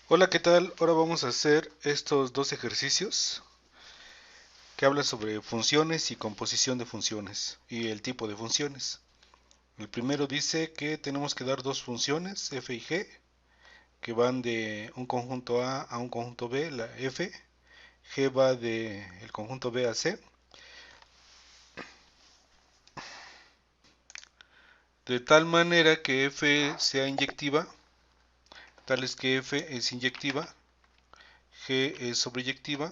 Hola, ¿qué tal? Ahora vamos a hacer estos dos ejercicios que hablan sobre funciones y composición de funciones y el tipo de funciones. El primero dice que tenemos que dar dos funciones, f y g, que van de un conjunto A un conjunto B, la f, g va de el conjunto B a C, de tal manera que f sea inyectiva, tal es que f es inyectiva, g es sobreyectiva,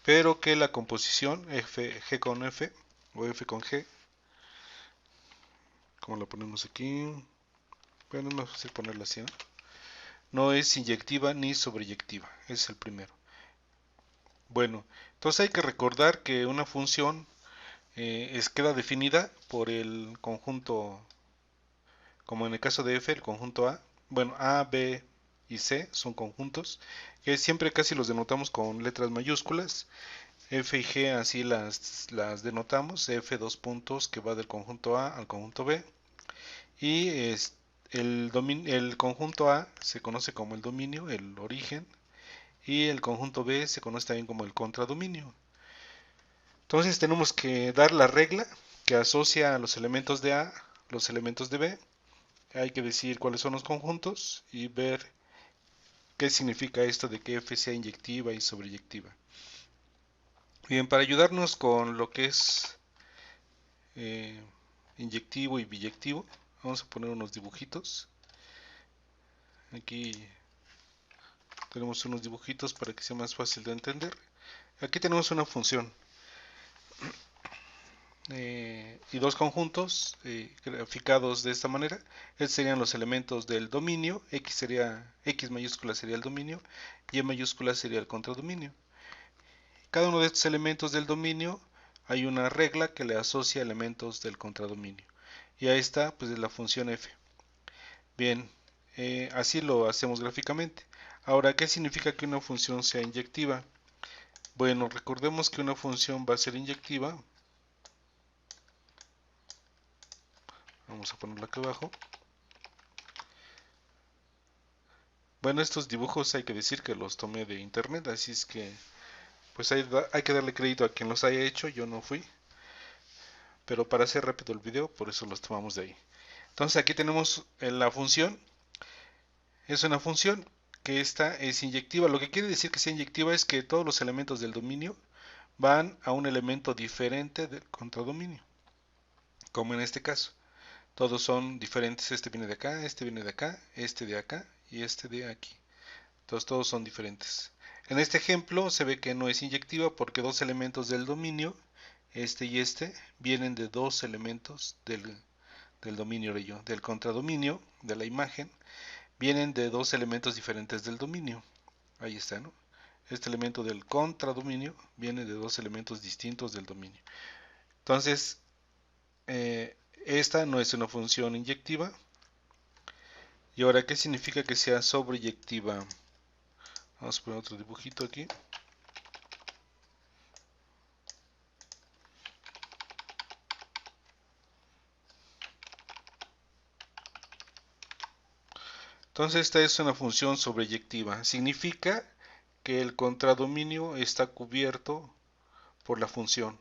pero que la composición g con f o f con g, como lo ponemos aquí, bueno, es más fácil ponerlo así, ¿no? No es inyectiva ni sobreyectiva, es el primero. Bueno, entonces hay que recordar que una función queda definida por el conjunto, como en el caso de f, el conjunto A. Bueno, A, B y C son conjuntos que siempre casi los denotamos con letras mayúsculas. F y G así las denotamos. F dos puntos que va del conjunto A al conjunto B. Y el conjunto A se conoce como el dominio, el origen, y el conjunto B se conoce también como el contradominio. Entonces tenemos que dar la regla que asocia a los elementos de A los elementos de B. Hay que decir cuáles son los conjuntos y ver qué significa esto de que F sea inyectiva y sobreyectiva. Bien, para ayudarnos con lo que es eh, inyectivo y biyectivo, vamos a poner unos dibujitos. Aquí tenemos unos dibujitos para que sea más fácil de entender. Aquí tenemos una función y dos conjuntos graficados de esta manera. Estos serían los elementos del dominio. X mayúscula sería el dominio, Y mayúscula sería el contradominio. Cada uno de estos elementos del dominio hay una regla que le asocia elementos del contradominio. Y ahí está, pues, la función f. Bien, así lo hacemos gráficamente. Ahora, ¿qué significa que una función sea inyectiva? Bueno, recordemos que una función va a ser inyectiva. Vamos a ponerla aquí abajo. Bueno, estos dibujos hay que decir que los tomé de internet, así es que pues hay que darle crédito a quien los haya hecho, yo no fui, pero para hacer rápido el video, por eso los tomamos de ahí. Entonces aquí tenemos la función, es una función que esta es inyectiva. Lo que quiere decir que sea inyectiva es que todos los elementos del dominio van a un elemento diferente del contradominio, como en este caso. Todos son diferentes, este viene de acá, este viene de acá, este de acá y este de aquí. Entonces todos son diferentes. En este ejemplo se ve que no es inyectiva porque dos elementos del dominio, este y este, vienen de dos elementos del dominio del contradominio, de la imagen, vienen de dos elementos diferentes del dominio. Ahí está, ¿no? Este elemento del contradominio viene de dos elementos distintos del dominio. Entonces, esta no es una función inyectiva. ¿Y ahora qué significa que sea sobreyectiva? Vamos a poner otro dibujito aquí. Entonces esta es una función sobreyectiva. Significa que el contradominio está cubierto por la función.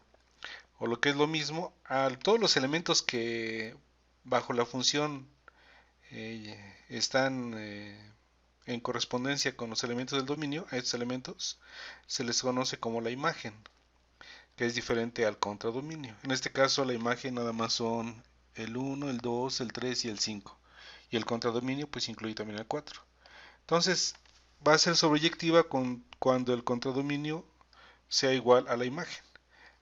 O lo que es lo mismo, a todos los elementos que bajo la función están en correspondencia con los elementos del dominio, a estos elementos se les conoce como la imagen, que es diferente al contradominio. En este caso la imagen nada más son el 1, el 2, el 3 y el 5. Y el contradominio pues incluye también el 4. Entonces va a ser sobreyectiva cuando el contradominio sea igual a la imagen.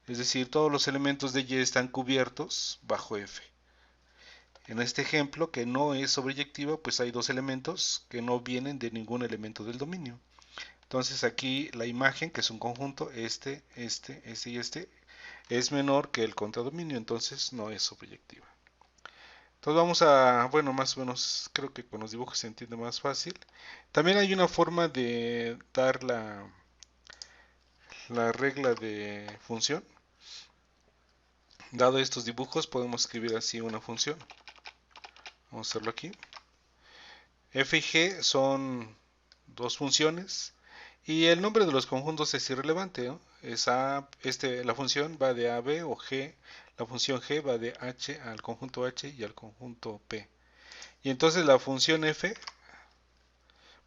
Es decir, todos los elementos de Y están cubiertos bajo F. En este ejemplo, que no es sobreyectiva, pues hay dos elementos que no vienen de ningún elemento del dominio. Entonces aquí la imagen, que es un conjunto, este y este, es menor que el contradominio, entonces no es sobreyectiva. Entonces vamos bueno, más o menos creo que con los dibujos se entiende más fácil. También hay una forma de dar la regla de función. Dado estos dibujos podemos escribir así una función. Vamos a hacerlo aquí. f y g son dos funciones y el nombre de los conjuntos es irrelevante, ¿no? La función va de a a b o g, la función g va de h al conjunto h y al conjunto p. Y entonces la función f,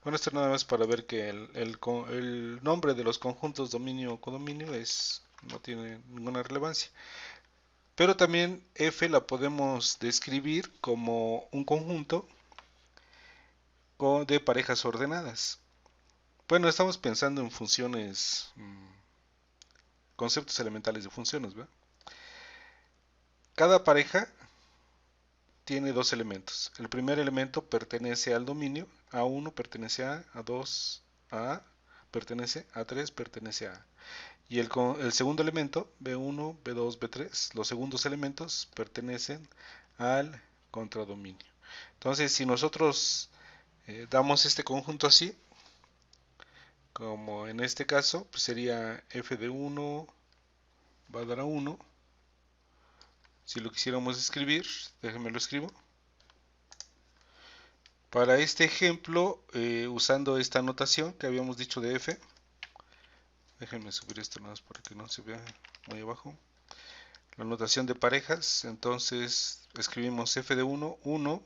bueno, esto nada más para ver que el nombre de los conjuntos dominio o codominio no tiene ninguna relevancia. Pero también f la podemos describir como un conjunto de parejas ordenadas. Bueno, estamos pensando en funciones, conceptos elementales de funciones, ¿verdad? Cada pareja tiene dos elementos. El primer elemento pertenece al dominio, A1 pertenece a A2, A pertenece a A3, pertenece a A. Y el segundo elemento, B1, B2, B3, los segundos elementos pertenecen al contradominio. Entonces, si nosotros damos este conjunto así, como en este caso, pues sería f de 1 va a dar a 1. Si lo quisiéramos escribir, déjenme lo escribo. Para este ejemplo, usando esta notación que habíamos dicho de f, déjenme subir esto nada más para que no se vea muy abajo. La notación de parejas, entonces escribimos f de 1, 1,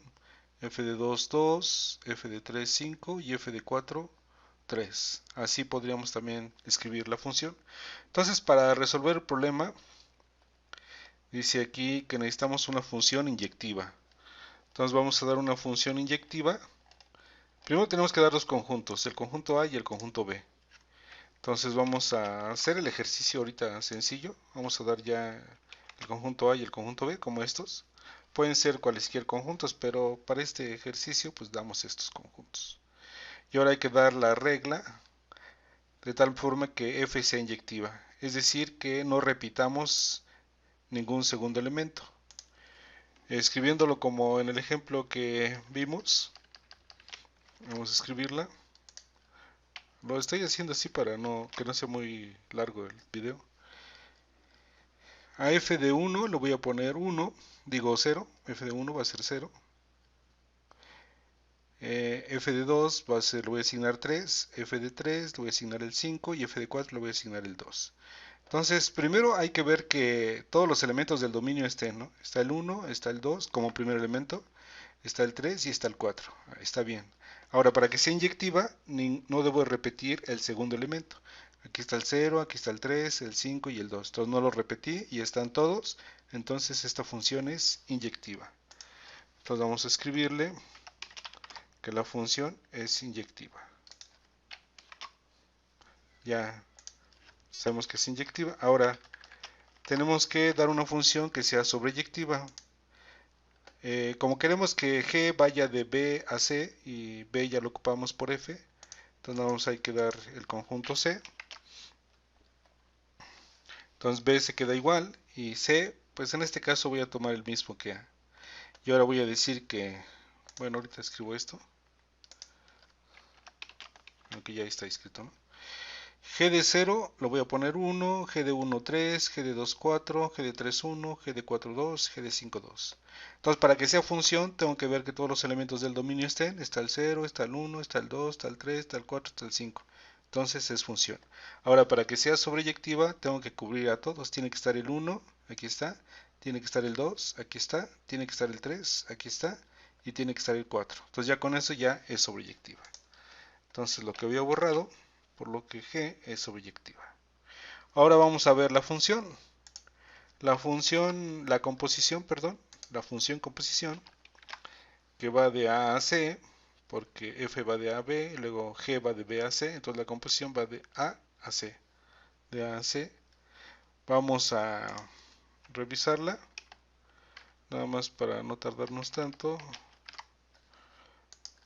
f de 2, 2, f de 3, 5 y f de 4, 3. Así podríamos también escribir la función. Entonces, para resolver el problema, dice aquí que necesitamos una función inyectiva. Entonces vamos a dar una función inyectiva. Primero tenemos que dar dos conjuntos, el conjunto A y el conjunto B. Entonces vamos a hacer el ejercicio ahorita sencillo. Vamos a dar ya el conjunto A y el conjunto B como estos. Pueden ser cualesquier conjuntos, pero para este ejercicio pues damos estos conjuntos. Y ahora hay que dar la regla de tal forma que f sea inyectiva. Es decir, que no repitamos ningún segundo elemento. Escribiéndolo como en el ejemplo que vimos, vamos a escribirla. Lo estoy haciendo así para que no sea muy largo el video. A f de 1 le voy a poner 1, digo 0, f de 1 va a ser 0. F de 2 le voy a asignar 3, f de 3 le voy a asignar el 5 y f de 4 le voy a asignar el 2. Entonces, primero hay que ver que todos los elementos del dominio estén, ¿no? Está el 1, está el 2 como primer elemento, está el 3 y está el 4. Está bien. Ahora, para que sea inyectiva, no debo repetir el segundo elemento. Aquí está el 0, aquí está el 3, el 5 y el 2. Entonces no lo repetí y están todos. Entonces esta función es inyectiva. Entonces vamos a escribirle que la función es inyectiva. Ya sabemos que es inyectiva. Ahora tenemos que dar una función que sea sobreyectiva. Como queremos que G vaya de B a C y B ya lo ocupamos por F, entonces vamos a dar el conjunto C. Entonces B se queda igual y C, pues en este caso voy a tomar el mismo que A. Y ahora voy a decir que, bueno, ahorita escribo esto, aunque ya está escrito, ¿no? G de 0 lo voy a poner 1, G de 1 3, G de 2 4, G de 3 1, G de 4 2, G de 5 2. Entonces para que sea función tengo que ver que todos los elementos del dominio estén. Está el 0, está el 1, está el 2, está el 3, está el 4, está el 5. Entonces es función. Ahora para que sea sobreyectiva tengo que cubrir a todos. Tiene que estar el 1, aquí está. Tiene que estar el 2, aquí está. Tiene que estar el 3, aquí está. Y tiene que estar el 4. Entonces ya con eso ya es sobreyectiva. Entonces lo que había borrado, por lo que G es sobreyectiva. Ahora vamos a ver la función. La composición, perdón, la función composición, que va de A a C, porque F va de A a B, luego G va de B a C, entonces la composición va de A a C. De A a C. Vamos a revisarla, nada más para no tardarnos tanto.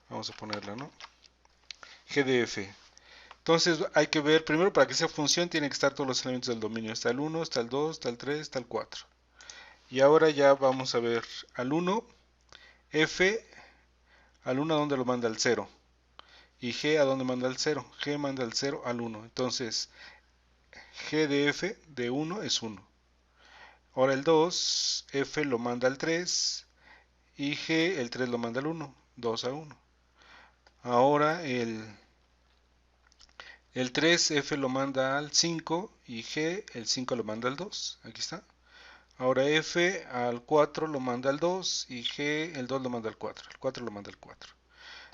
Vamos a ponerla, ¿no? G de F. Entonces hay que ver, primero para que sea función tiene que estar todos los elementos del dominio. Está el 1, está el 2, está el 3, está el 4. Y ahora ya vamos a ver al 1, F, al 1 a dónde lo manda el 0. Y G a dónde manda el 0. G manda el 0 al 1. Entonces G de F de 1 es 1. Ahora el 2, F lo manda al 3 y G el 3 lo manda al 1. 2 a 1. Ahora el 3 f lo manda al 5 y g el 5 lo manda al 2. Aquí está. Ahora f al 4 lo manda al 2 y g el 2 lo manda al 4. El 4 lo manda al 4.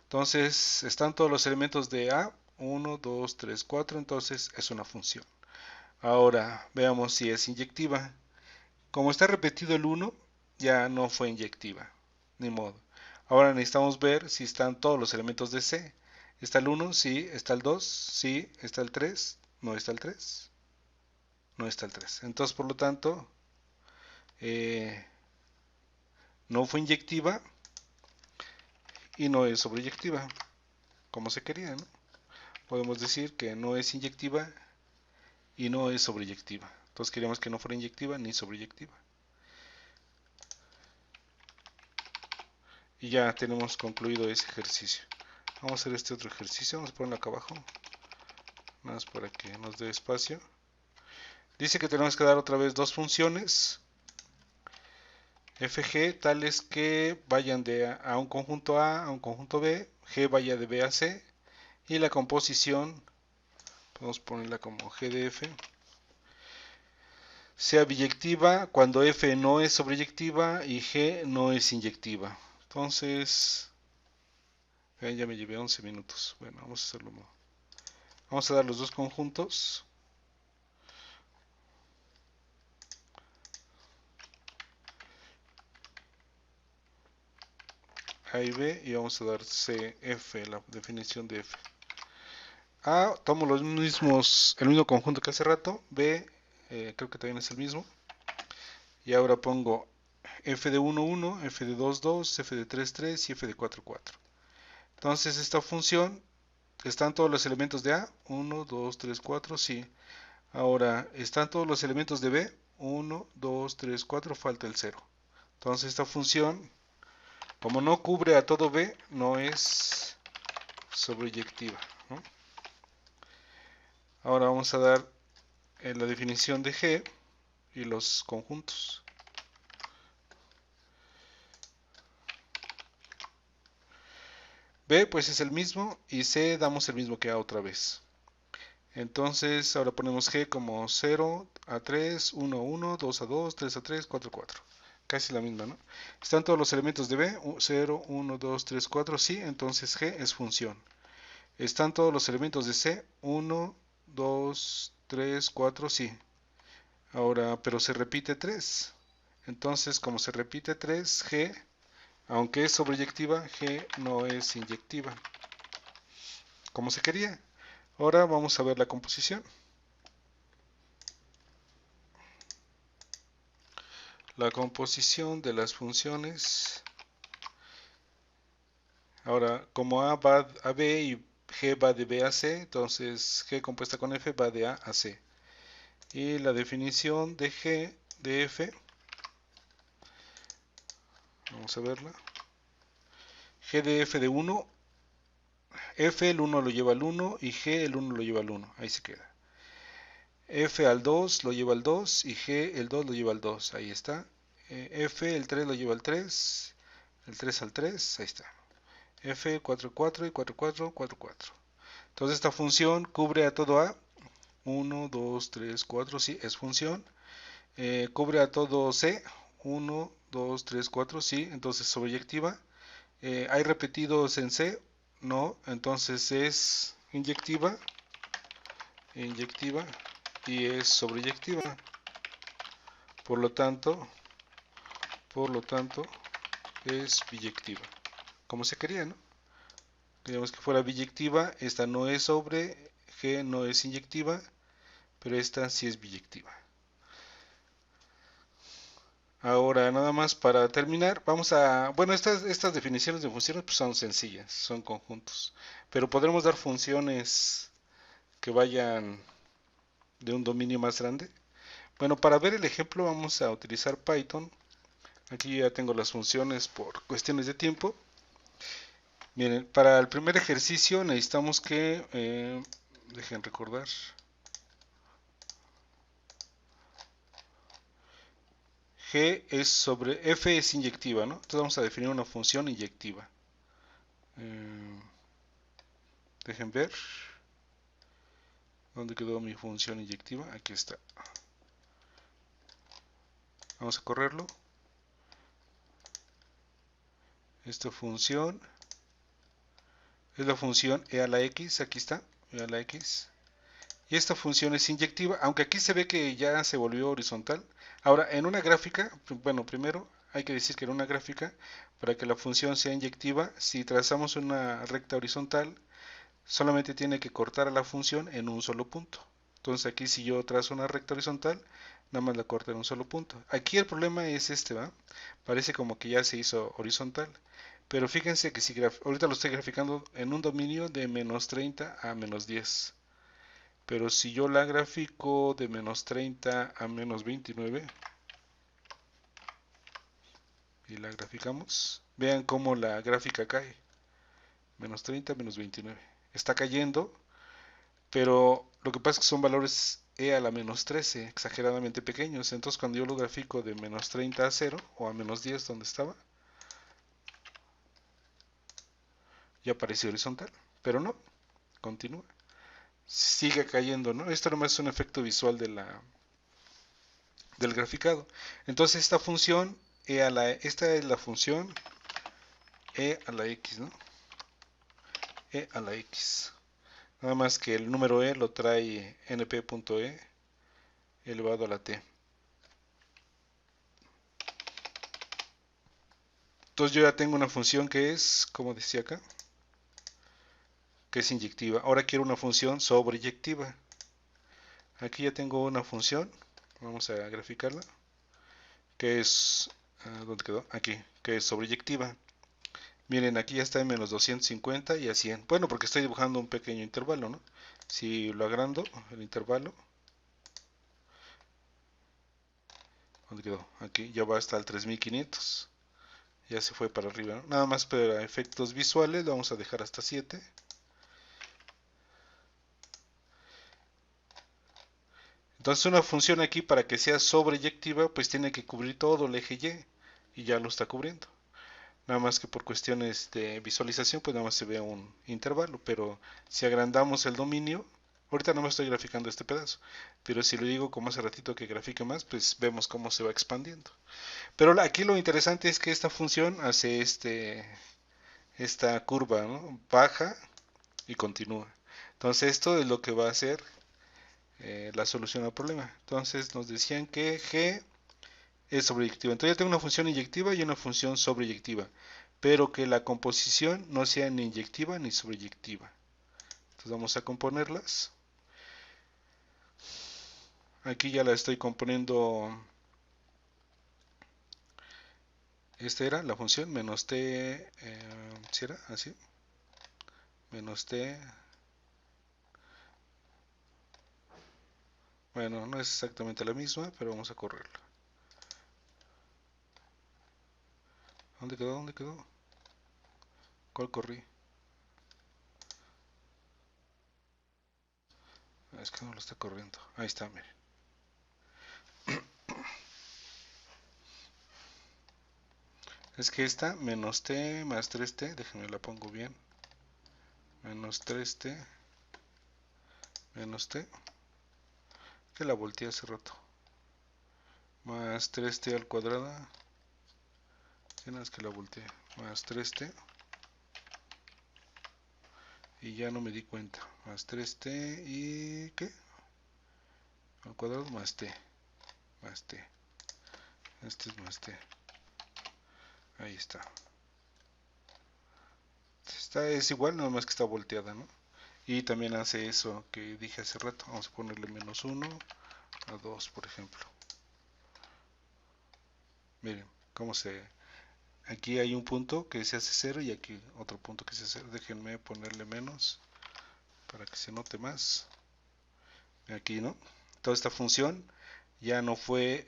Entonces están todos los elementos de A, 1, 2, 3, 4, entonces es una función. Ahora veamos si es inyectiva. Como está repetido el 1, ya no fue inyectiva, ni modo. Ahora necesitamos ver si están todos los elementos de C. ¿Está el 1? Sí. ¿Está el 2? Sí. ¿Está el 3? No está el 3. No está el 3. Entonces, por lo tanto, eh, no fue inyectiva y no es sobreyectiva, como se quería, ¿no? Podemos decir que no es inyectiva y no es sobreyectiva. Entonces queríamos que no fuera inyectiva ni sobreyectiva. Y ya tenemos concluido ese ejercicio. Vamos a hacer este otro ejercicio. Vamos a ponerlo acá abajo. Nada más para que nos dé espacio. Dice que tenemos que dar otra vez dos funciones fg tales que vayan de a un conjunto A a un conjunto B, g vaya de B a C y la composición, podemos ponerla como g de f, sea biyectiva cuando f no es sobreyectiva y g no es inyectiva. Entonces, ya me llevé 11 minutos. Bueno, vamos a hacerlo. Vamos a dar los dos conjuntos. A y B y vamos a dar CF, la definición de F. A, tomo los mismos, el mismo conjunto que hace rato. B, creo que también es el mismo. Y ahora pongo F de 1, 1, F de 2, 2, F de 3, 3 y F de 4, 4. Entonces esta función, ¿están todos los elementos de A? 1, 2, 3, 4, sí. Ahora, ¿están todos los elementos de B? 1, 2, 3, 4, falta el 0. Entonces esta función, como no cubre a todo B, no es sobreyectiva, ¿no? Ahora vamos a dar la definición de G y los conjuntos. B pues es el mismo y C damos el mismo que A otra vez. Entonces ahora ponemos G como 0 a 3, 1 a 1, 2 a 2, 3 a 3, 4 a 4. Casi la misma, ¿no? ¿Están todos los elementos de B? 0, 1, 2, 3, 4, sí, entonces G es función. ¿Están todos los elementos de C? 1, 2, 3, 4, sí. Ahora, pero se repite 3. Entonces, como se repite 3, G, aunque es sobreyectiva, G no es inyectiva, como se quería. Ahora vamos a ver la composición. La composición de las funciones. Ahora, como A va a B y G va de B a C, entonces G compuesta con F va de A a C. Y la definición de G de F, vamos a verla. G de F de 1, F el 1 lo lleva al 1 y G el 1 lo lleva al 1, ahí se queda. F al 2 lo lleva al 2 y G el 2 lo lleva al 2, ahí está. F el 3 lo lleva al 3, el 3 al 3, ahí está. F 4, 4 y 4, 4, 4, 4. Entonces esta función cubre a todo A. 1, 2, 3, 4, sí, es función. Cubre a todo C. 1, 2, 3, 4, sí, entonces sobreyectiva. ¿Hay repetidos en C? No, entonces es inyectiva. Inyectiva y es sobreyectiva. Por lo tanto, es biyectiva. Como se quería, ¿no? Queríamos que fuera biyectiva, esta no es sobre, G no es inyectiva, pero esta sí es biyectiva. Ahora, nada más para terminar, vamos a... Bueno, estas definiciones de funciones pues son sencillas, son conjuntos, pero podremos dar funciones que vayan de un dominio más grande. Bueno, para ver el ejemplo vamos a utilizar Python. Aquí ya tengo las funciones por cuestiones de tiempo. Miren, para el primer ejercicio necesitamos que, dejen recordar, G es sobre, F es inyectiva, ¿no? Entonces vamos a definir una función inyectiva. Dejen ver. ¿Dónde quedó mi función inyectiva? Aquí está. Vamos a correrlo. Esta función es la función e a la x. Aquí está, e a la x. Y esta función es inyectiva, aunque aquí se ve que ya se volvió horizontal. Ahora, en una gráfica, bueno, primero hay que decir que en una gráfica, para que la función sea inyectiva, si trazamos una recta horizontal, solamente tiene que cortar a la función en un solo punto. Entonces aquí si yo trazo una recta horizontal, nada más la corto en un solo punto. Aquí el problema es este, ¿va? Parece como que ya se hizo horizontal. Pero fíjense que si ahorita lo estoy graficando en un dominio de menos 30 a menos 10. Pero si yo la grafico de menos 30 a menos 29 y la graficamos, vean cómo la gráfica cae. Menos 30, menos 29. Está cayendo, pero lo que pasa es que son valores e a la menos 13, exageradamente pequeños. Entonces cuando yo lo grafico de menos 30 a 0 o a menos 10 donde estaba, ya aparece horizontal. Pero no, continúa. Sigue cayendo, ¿no? Esto nomás es un efecto visual del graficado. Entonces esta función, esta es la función e a la x, ¿no? E a la x. Nada más que el número e lo trae np.e elevado a la t. Entonces yo ya tengo una función que es, como decía acá, que es inyectiva. Ahora quiero una función sobreyectiva. Aquí ya tengo una función, vamos a graficarla, que es, ¿dónde quedó? Aquí, que es sobreyectiva. Miren, aquí ya está en menos 250 y a 100. Bueno, porque estoy dibujando un pequeño intervalo, ¿no? Si lo agrando, el intervalo, ¿dónde quedó? Aquí ya va hasta el 3500. Ya se fue para arriba, ¿no? Nada más para efectos visuales lo vamos a dejar hasta 7. Entonces una función aquí para que sea sobreyectiva pues tiene que cubrir todo el eje y ya lo está cubriendo. Nada más que por cuestiones de visualización pues nada más se ve un intervalo, pero si agrandamos el dominio, ahorita no me estoy graficando este pedazo, pero si le digo como hace ratito que grafique más, pues vemos cómo se va expandiendo. Pero aquí lo interesante es que esta función hace esta curva, ¿no? Baja y continúa. Entonces esto es lo que va a hacer la solución al problema. Entonces nos decían que G es sobreyectiva. Entonces ya tengo una función inyectiva y una función sobreyectiva, pero que la composición no sea ni inyectiva ni sobreyectiva. Entonces vamos a componerlas. Aquí ya la estoy componiendo. Esta era la función menos t, ¿sí era así? Menos t. Bueno, no es exactamente la misma, pero vamos a correrla. ¿Dónde quedó? ¿Dónde quedó? ¿Cuál corrí? Es que no lo está corriendo. Ahí está, mire. Es que esta menos t más 3t, déjenme la pongo bien. Menos 3t menos t, que la volteé hace rato. Más 3t al cuadrado. Si no es que la volteé. Más 3t. Y ya no me di cuenta. Más 3t y ¿qué? Al cuadrado más t. Más t. Este es más t. Ahí está. Esta es igual, nada más que está volteada, ¿no? Y también hace eso que dije hace rato. Vamos a ponerle menos 1 a 2, por ejemplo. Miren cómo se... Aquí hay un punto que se hace 0 y aquí otro punto que se hace 0. Déjenme ponerle menos para que se note más. Aquí, ¿no? Toda esta función ya no fue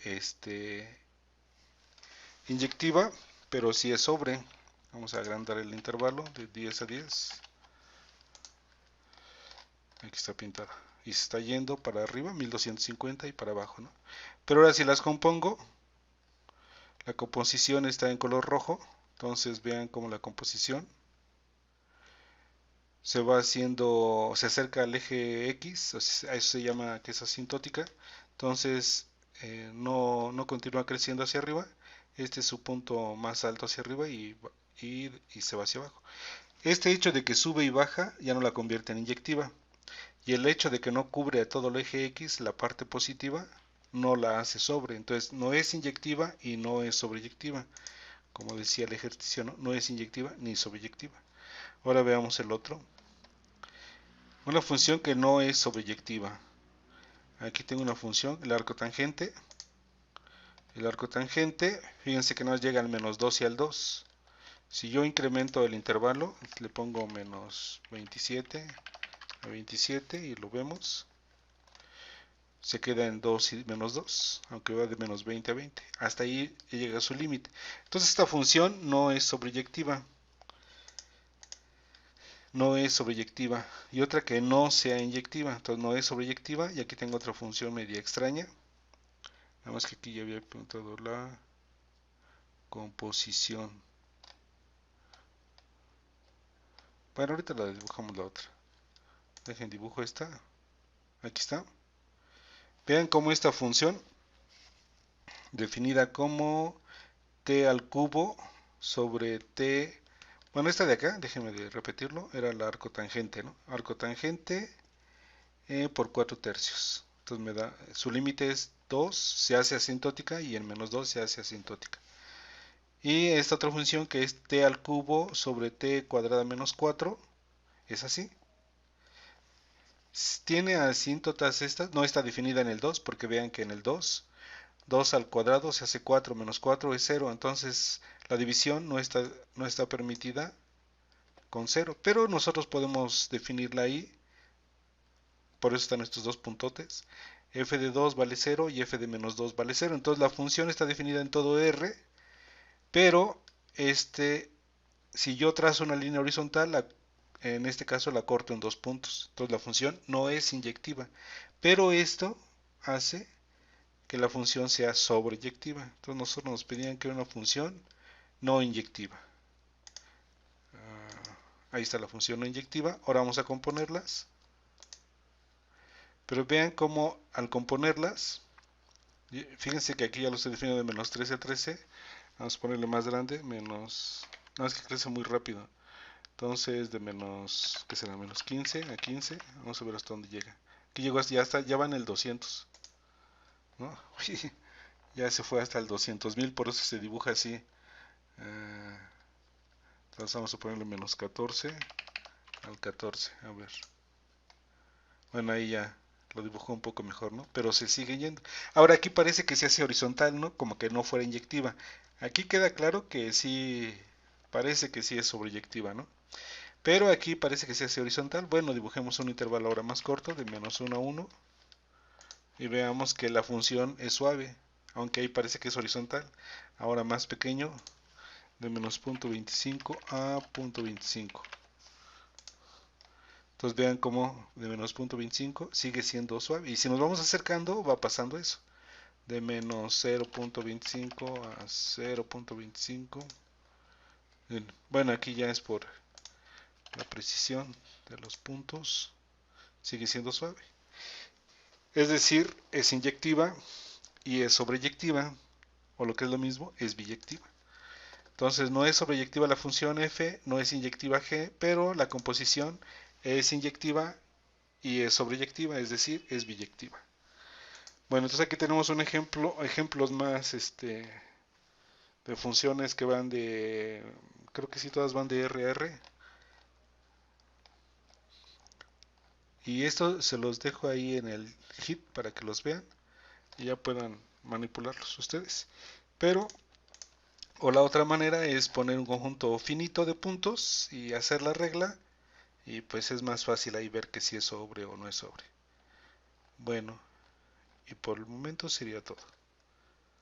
inyectiva, pero sí es sobre. Vamos a agrandar el intervalo de 10 a 10. Aquí está pintada. Y se está yendo para arriba, 1250 y para abajo, ¿no? Pero ahora si las compongo, la composición está en color rojo. Entonces vean cómo la composición se va haciendo, se acerca al eje X, a eso se llama que es asintótica. Entonces no continúa creciendo hacia arriba. Este es su punto más alto hacia arriba y se va hacia abajo. Este hecho de que sube y baja ya no la convierte en inyectiva. Y el hecho de que no cubre a todo el eje X, la parte positiva, no la hace sobre. Entonces no es inyectiva y no es sobreyectiva. Como decía el ejercicio, no es inyectiva ni sobreyectiva. Ahora veamos el otro. Una función que no es sobreyectiva. Aquí tengo una función, el arco tangente. El arco tangente, fíjense que nos llega al menos 2 y al 2. Si yo incremento el intervalo, le pongo menos 27 a 27 y lo vemos. Se queda en 2 y menos 2, aunque va de menos 20 a 20. Hasta ahí llega a su límite. Entonces esta función no es sobreyectiva. No es sobreyectiva. Y otra que no sea inyectiva. Entonces no es sobreyectiva. Y aquí tengo otra función media extraña. Nada más que aquí ya había preguntado la composición. Bueno, ahorita la dibujamos la otra. Dejen dibujo esta. Aquí está. Vean cómo esta función, definida como t al cubo sobre t. Bueno, esta de acá, déjenme de repetirlo, era el arco tangente, ¿no? Arco tangente por 4 tercios. Entonces me da, su límite es 2, se hace asintótica y en menos 2 se hace asintótica. Y esta otra función que es t al cubo sobre t cuadrada menos 4, es así. Tiene asíntotas estas, no está definida en el 2, porque vean que en el 2, 2 al cuadrado se hace 4 menos 4 es 0, entonces la división no está permitida con 0, pero nosotros podemos definirla ahí, por eso están estos dos puntotes. F de 2 vale 0 y f de menos 2 vale 0, entonces la función está definida en todo R, pero si yo trazo una línea horizontal, en este caso la corto en 2 puntos, entonces la función no es inyectiva, pero esto hace que la función sea sobreyectiva. Entonces nosotros nos pedían que era una función no inyectiva. Ahí está la función no inyectiva. Ahora vamos a componerlas. Pero vean cómo al componerlas, fíjense que aquí ya lo estoy definiendo de menos 13 a 13. Vamos a ponerle más grande, menos. No, es que crece muy rápido. Entonces de menos, ¿qué será? Menos 15 a 15. Vamos a ver hasta dónde llega. Aquí llegó, ya va en el 200. ¿No? Ya se fue hasta el 200.000, por eso se dibuja así. Entonces vamos a ponerle menos 14 al 14. A ver. Bueno, ahí ya lo dibujó un poco mejor, ¿no? Pero se sigue yendo. Ahora aquí parece que se hace horizontal, ¿no? Como que no fuera inyectiva. Aquí queda claro que sí, parece que sí es sobreyectiva, ¿no? Pero aquí parece que se hace horizontal. Bueno, dibujemos un intervalo ahora más corto, de menos 1 a 1. Y veamos que la función es suave, aunque ahí parece que es horizontal. Ahora más pequeño, de menos 0.25 a 0.25. Entonces vean cómo de menos 0.25 sigue siendo suave. Y si nos vamos acercando, va pasando eso. De menos 0.25 a 0.25. Bueno, aquí ya es por la precisión de los puntos. Sigue siendo suave. Es decir, es inyectiva y es sobreyectiva. O lo que es lo mismo, es biyectiva. Entonces no es sobreyectiva la función f, no es inyectiva g, pero la composición es inyectiva y es sobreyectiva, es decir, es biyectiva. Bueno, entonces aquí tenemos un ejemplos más de funciones que van creo que sí todas van de R a R. Y esto se los dejo ahí en el hit para que los vean y ya puedan manipularlos ustedes. Pero, o la otra manera es poner un conjunto finito de puntos y hacer la regla y pues es más fácil ahí ver que si es sobre o no es sobre. Bueno, y por el momento sería todo.